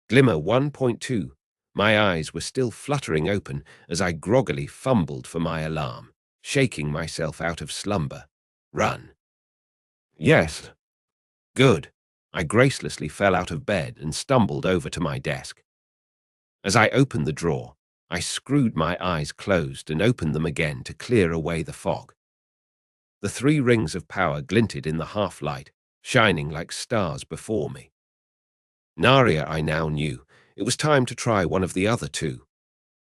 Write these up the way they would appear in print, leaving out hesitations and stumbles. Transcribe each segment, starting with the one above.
Glimmer 1.2. My eyes were still fluttering open as I groggily fumbled for my alarm, shaking myself out of slumber. Run. Yes. Good. I gracelessly fell out of bed and stumbled over to my desk. As I opened the drawer, I screwed my eyes closed and opened them again to clear away the fog. The 3 rings of power glinted in the half-light, shining like stars before me. Naria, I now knew. It was time to try one of the other 2.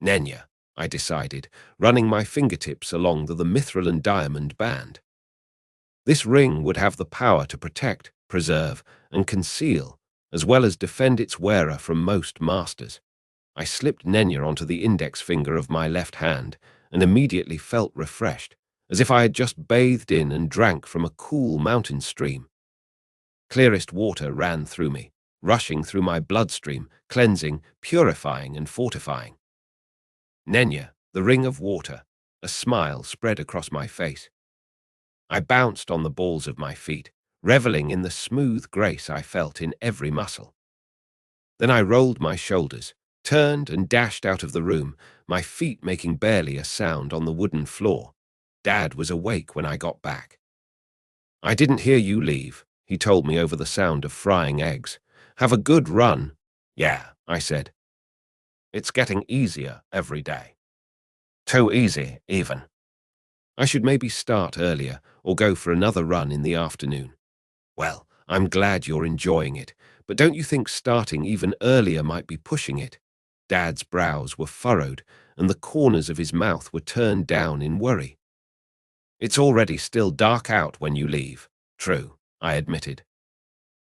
Nenya, I decided, running my fingertips along the mithril and diamond band. This ring would have the power to protect, preserve, and conceal, as well as defend its wearer from most masters. I slipped Nenya onto the index finger of my left hand and immediately felt refreshed, as if I had just bathed in and drank from a cool mountain stream. Clearest water ran through me, rushing through my bloodstream, cleansing, purifying, and fortifying. Nenya, the ring of water, a smile spread across my face. I bounced on the balls of my feet, reveling in the smooth grace I felt in every muscle. Then I rolled my shoulders, turned and dashed out of the room, my feet making barely a sound on the wooden floor. Dad was awake when I got back. I didn't hear you leave, he told me over the sound of frying eggs. Have a good run. Yeah, I said. It's getting easier every day. Too easy, even. I should maybe start earlier or go for another run in the afternoon. Well, I'm glad you're enjoying it, but don't you think starting even earlier might be pushing it? Dad's brows were furrowed and the corners of his mouth were turned down in worry. It's already still dark out when you leave. True, I admitted.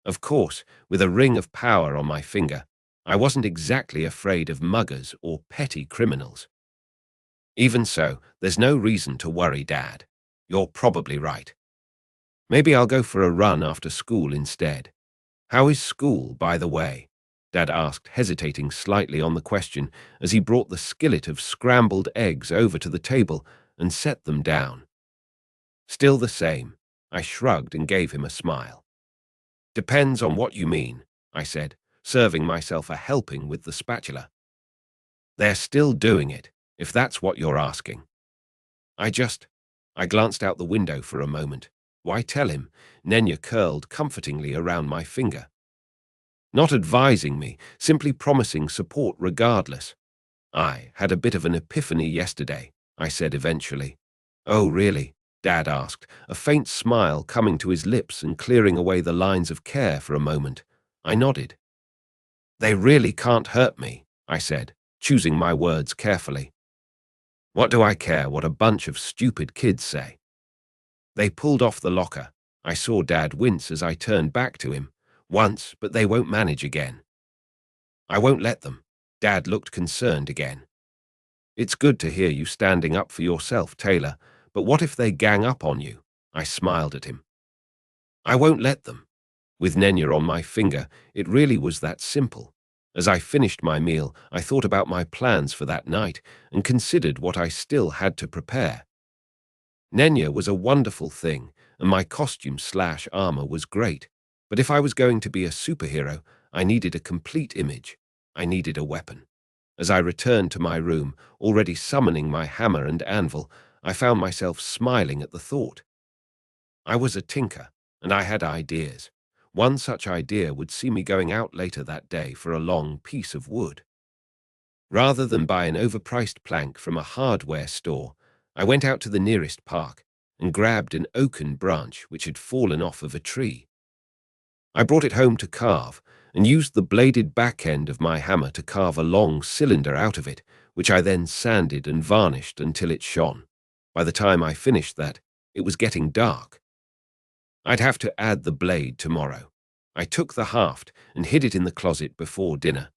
Of course, with a ring of power on my finger, I wasn't exactly afraid of muggers or petty criminals. Even so, there's no reason to worry, Dad. You're probably right. Maybe I'll go for a run after school instead. How is school, by the way? Dad asked, hesitating slightly on the question as he brought the skillet of scrambled eggs over to the table and set them down. Still the same, I shrugged and gave him a smile. Depends on what you mean, I said, serving myself a helping with the spatula. They're still doing it, if that's what you're asking. I glanced out the window for a moment. Why tell him? Nenya curled comfortingly around my finger. Not advising me, simply promising support regardless. I had a bit of an epiphany yesterday, I said eventually. Oh, really? Dad asked, a faint smile coming to his lips and clearing away the lines of care for a moment. I nodded. They really can't hurt me, I said, choosing my words carefully. What do I care what a bunch of stupid kids say? They pulled off the locker. I saw Dad wince as I turned back to him. Once, but they won't manage again. I won't let them. Dad looked concerned again. It's good to hear you standing up for yourself, Taylor, but what if they gang up on you? I smiled at him. I won't let them. With Nenya on my finger, it really was that simple. As I finished my meal, I thought about my plans for that night and considered what I still had to prepare. Nenya was a wonderful thing, and my costume/armor was great. But if I was going to be a superhero, I needed a complete image. I needed a weapon. As I returned to my room, already summoning my hammer and anvil, I found myself smiling at the thought. I was a tinker, and I had ideas. One such idea would see me going out later that day for a long piece of wood. Rather than buy an overpriced plank from a hardware store, I went out to the nearest park and grabbed an oaken branch which had fallen off of a tree. I brought it home to carve and used the bladed back end of my hammer to carve a long cylinder out of it, which I then sanded and varnished until it shone. By the time I finished that, it was getting dark. I'd have to add the blade tomorrow. I took the haft and hid it in the closet before dinner.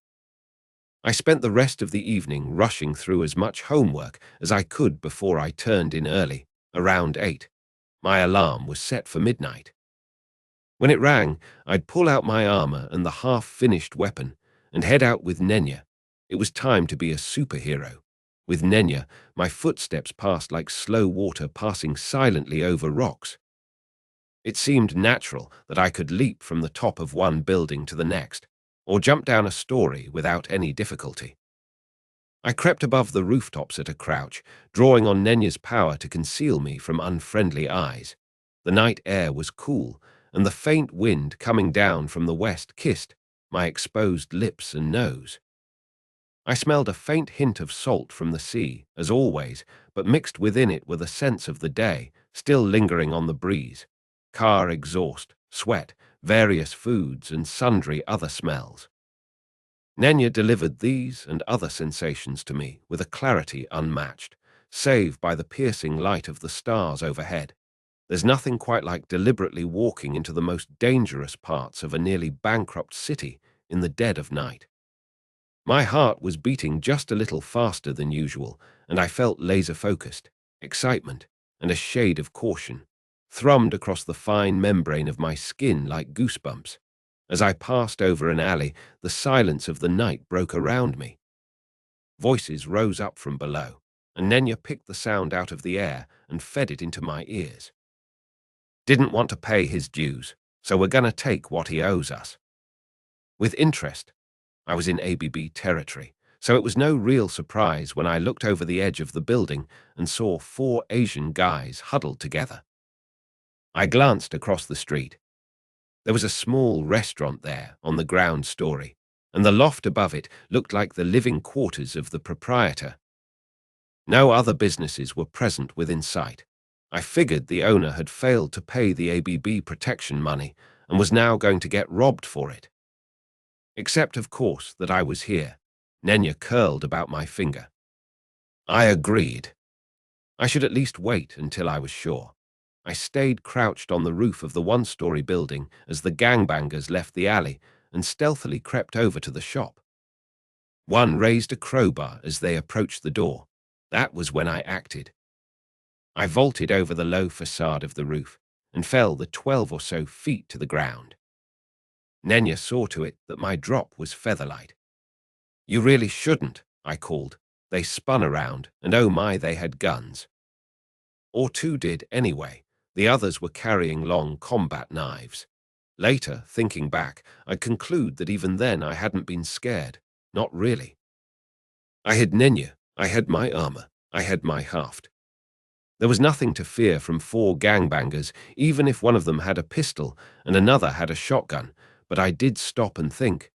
I spent the rest of the evening rushing through as much homework as I could before I turned in early, around 8. My alarm was set for midnight. When it rang, I'd pull out my armor and the half-finished weapon and head out with Nenya. It was time to be a superhero. With Nenya, my footsteps passed like slow water passing silently over rocks. It seemed natural that I could leap from the top of one building to the next, or jump down a story without any difficulty. I crept above the rooftops at a crouch, drawing on Nenya's power to conceal me from unfriendly eyes. The night air was cool, and the faint wind coming down from the west kissed my exposed lips and nose. I smelled a faint hint of salt from the sea, as always, but mixed within it with a sense of the day, still lingering on the breeze. Car exhaust, sweat, various foods, and sundry other smells. Nenya delivered these and other sensations to me with a clarity unmatched, save by the piercing light of the stars overhead. There's nothing quite like deliberately walking into the most dangerous parts of a nearly bankrupt city in the dead of night. My heart was beating just a little faster than usual, and I felt laser-focused. Excitement, and a shade of caution, thrummed across the fine membrane of my skin like goosebumps. As I passed over an alley, the silence of the night broke around me. Voices rose up from below, and Nenya picked the sound out of the air and fed it into my ears. Didn't want to pay his dues, so we're gonna take what he owes us. With interest, I was in ABB territory, so it was no real surprise when I looked over the edge of the building and saw 4 Asian guys huddled together. I glanced across the street. There was a small restaurant there on the ground story, and the loft above it looked like the living quarters of the proprietor. No other businesses were present within sight. I figured the owner had failed to pay the ABB protection money and was now going to get robbed for it. Except, of course, that I was here. Nenya curled about my finger. I agreed. I should at least wait until I was sure. I stayed crouched on the roof of the one-story building as the gangbangers left the alley and stealthily crept over to the shop. One raised a crowbar as they approached the door. That was when I acted. I vaulted over the low facade of the roof and fell the 12 or so feet to the ground. Nenya saw to it that my drop was featherlight. You really shouldn't, I called. They spun around, and oh my, they had guns. Or 2 did anyway. The others were carrying long combat knives. Later, thinking back, I'd conclude that even then I hadn't been scared. Not really. I had Nenya, I had my armor, I had my haft. There was nothing to fear from 4 gangbangers, even if one of them had a pistol and another had a shotgun, but I did stop and think.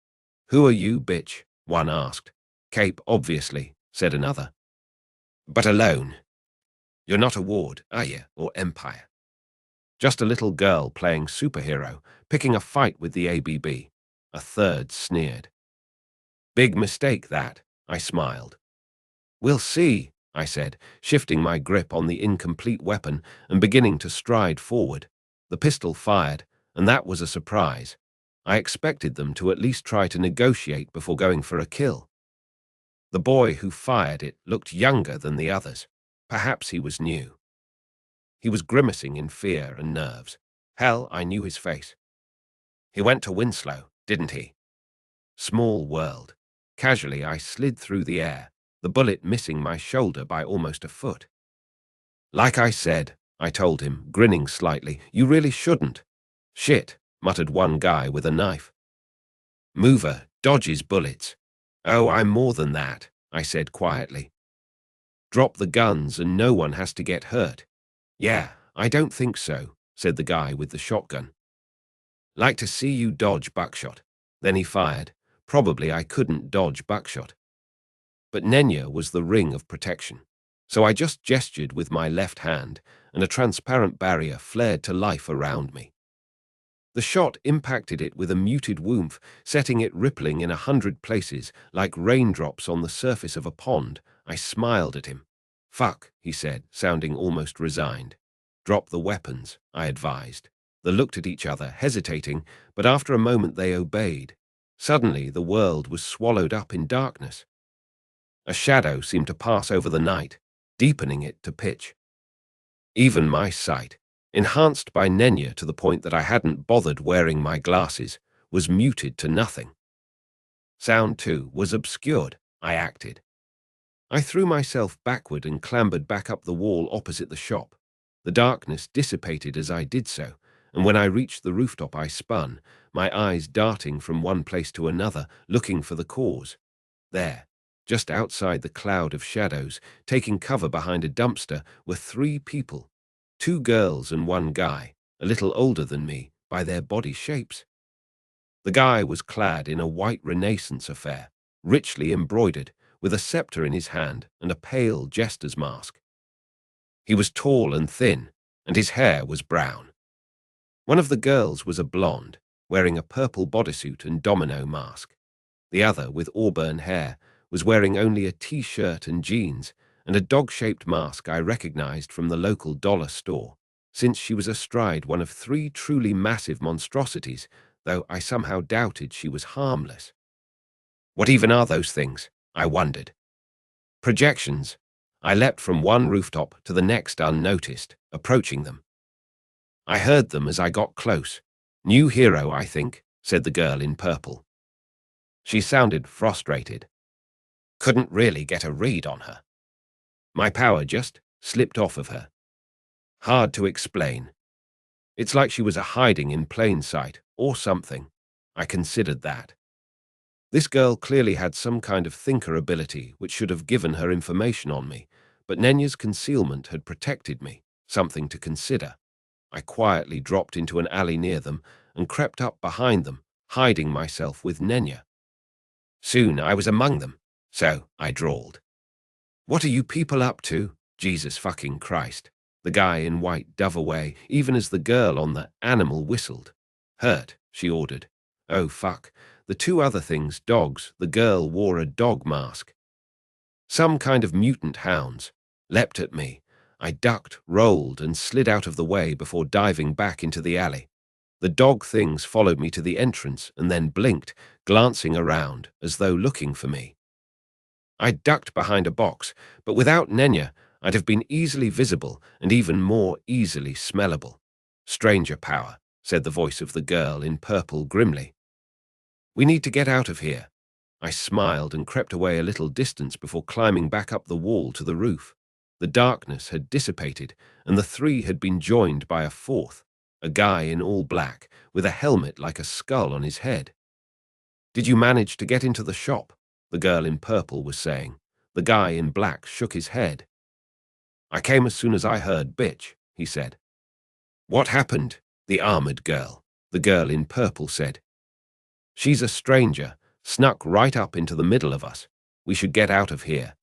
Who are you, bitch? One asked. Cape, obviously, said another. But alone. You're not a ward, are you, or Empire? Just a little girl playing superhero, picking a fight with the ABB. A third sneered. Big mistake, that, I smiled. We'll see, I said, shifting my grip on the incomplete weapon and beginning to stride forward. The pistol fired, and that was a surprise. I expected them to at least try to negotiate before going for a kill. The boy who fired it looked younger than the others. Perhaps he was new. He was grimacing in fear and nerves. Hell, I knew his face. He went to Winslow, didn't he? Small world. Casually, I slid through the air, the bullet missing my shoulder by almost a foot. Like I said, I told him, grinning slightly, you really shouldn't. Shit, muttered one guy with a knife. Mover dodges bullets. Oh, I'm more than that, I said quietly. Drop the guns and no one has to get hurt. Yeah, I don't think so, said the guy with the shotgun. Like to see you dodge buckshot. Then he fired. Probably I couldn't dodge buckshot. But Nenya was the ring of protection. So I just gestured with my left hand, and a transparent barrier flared to life around me. The shot impacted it with a muted whoomph, setting it rippling in 100 places, like raindrops on the surface of a pond. I smiled at him. Fuck, he said, sounding almost resigned. Drop the weapons, I advised. They looked at each other, hesitating, but after a moment they obeyed. Suddenly the world was swallowed up in darkness. A shadow seemed to pass over the night, deepening it to pitch. Even my sight, enhanced by Nenya to the point that I hadn't bothered wearing my glasses, was muted to nothing. Sound, too, was obscured. I acted. I threw myself backward and clambered back up the wall opposite the shop. The darkness dissipated as I did so, and when I reached the rooftop I spun, my eyes darting from one place to another, looking for the cause. There, just outside the cloud of shadows, taking cover behind a dumpster, were three people. Two girls and one guy, a little older than me, by their body shapes. The guy was clad in a white Renaissance affair, richly embroidered, with a scepter in his hand and a pale jester's mask. He was tall and thin, and his hair was brown. One of the girls was a blonde, wearing a purple bodysuit and domino mask. The other, with auburn hair, was wearing only a t-shirt and jeans, and a dog-shaped mask I recognized from the local dollar store, since she was astride one of three truly massive monstrosities, though I somehow doubted she was harmless. What even are those things? I wondered. Projections. I leapt from one rooftop to the next unnoticed, approaching them. I heard them as I got close. New hero, I think, said the girl in purple. She sounded frustrated. Couldn't really get a read on her. My power just slipped off of her. Hard to explain. It's like she was hiding in plain sight, or something. I considered that. This girl clearly had some kind of thinker ability which should have given her information on me, but Nenya's concealment had protected me, something to consider. I quietly dropped into an alley near them and crept up behind them, hiding myself with Nenya. Soon I was among them, so I drawled. What are you people up to? Jesus fucking Christ. The guy in white dove away, even as the girl on the animal whistled. Hurt, she ordered. Oh fuck. The two other things, dogs, the girl wore a dog mask. Some kind of mutant hounds, leapt at me. I ducked, rolled, and slid out of the way before diving back into the alley. The dog things followed me to the entrance and then blinked, glancing around as though looking for me. I ducked behind a box, but without Nenya, I'd have been easily visible and even more easily smellable. Stranger power, said the voice of the girl in purple grimly. We need to get out of here. I smiled and crept away a little distance before climbing back up the wall to the roof. The darkness had dissipated, and the three had been joined by a fourth, a guy in all black, with a helmet like a skull on his head. Did you manage to get into the shop? The girl in purple was saying. The guy in black shook his head. I came as soon as I heard bitch, he said. What happened? The armored girl, the girl in purple said. She's a stranger, snuck right up into the middle of us. We should get out of here.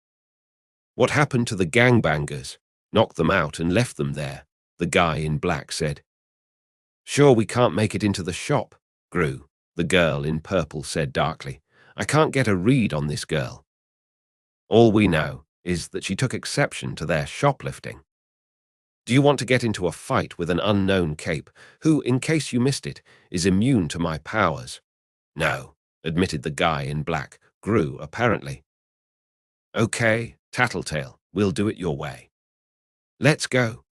What happened to the gangbangers? Knocked them out and left them there, the guy in black said. Sure we can't make it into the shop, Gru, the girl in purple said darkly. I can't get a read on this girl. All we know is that she took exception to their shoplifting. Do you want to get into a fight with an unknown cape, who, in case you missed it, is immune to my powers? No, admitted the guy in black, Gru apparently. Okay, Tattletale, we'll do it your way. Let's go.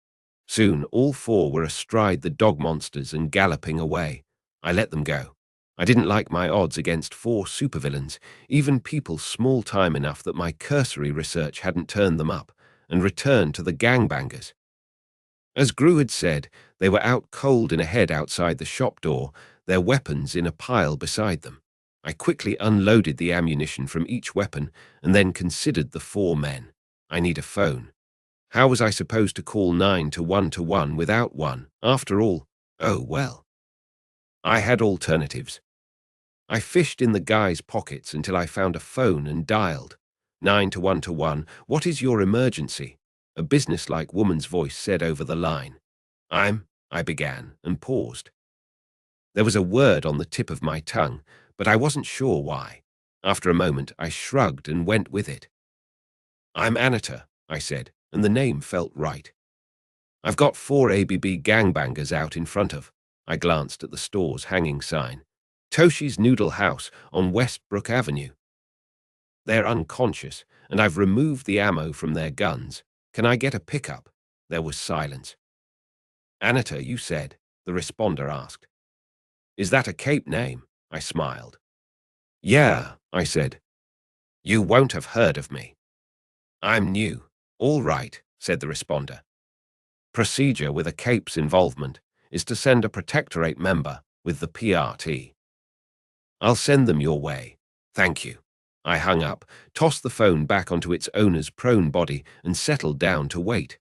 Soon all four were astride the dog monsters and galloping away. I let them go. I didn't like my odds against four supervillains, even people small time enough that my cursory research hadn't turned them up, and returned to the gangbangers. As Gru had said, they were out cold in a head outside the shop door, their weapons in a pile beside them. I quickly unloaded the ammunition from each weapon and then considered the four men. I need a phone. How was I supposed to call 911 without one? After all, oh well. I had alternatives. I fished in the guy's pockets until I found a phone and dialed. 911, what is your emergency? A businesslike woman's voice said over the line. I began and paused. There was a word on the tip of my tongue, but I wasn't sure why. After a moment, I shrugged and went with it. I'm Anita, I said, and the name felt right. I've got 4 ABB gangbangers out in front of. I glanced at the store's hanging sign. Toshi's Noodle House on Westbrook Avenue. They're unconscious, and I've removed the ammo from their guns. Can I get a pickup? There was silence. Anita, you said, the responder asked. Is that a Cape name? I smiled. Yeah, I said. You won't have heard of me. I'm new. All right, said the responder. Procedure with a Cape's involvement. is to send a Protectorate member with the PRT. I'll send them your way. Thank you. I hung up, tossed the phone back onto its owner's prone body, and settled down to wait.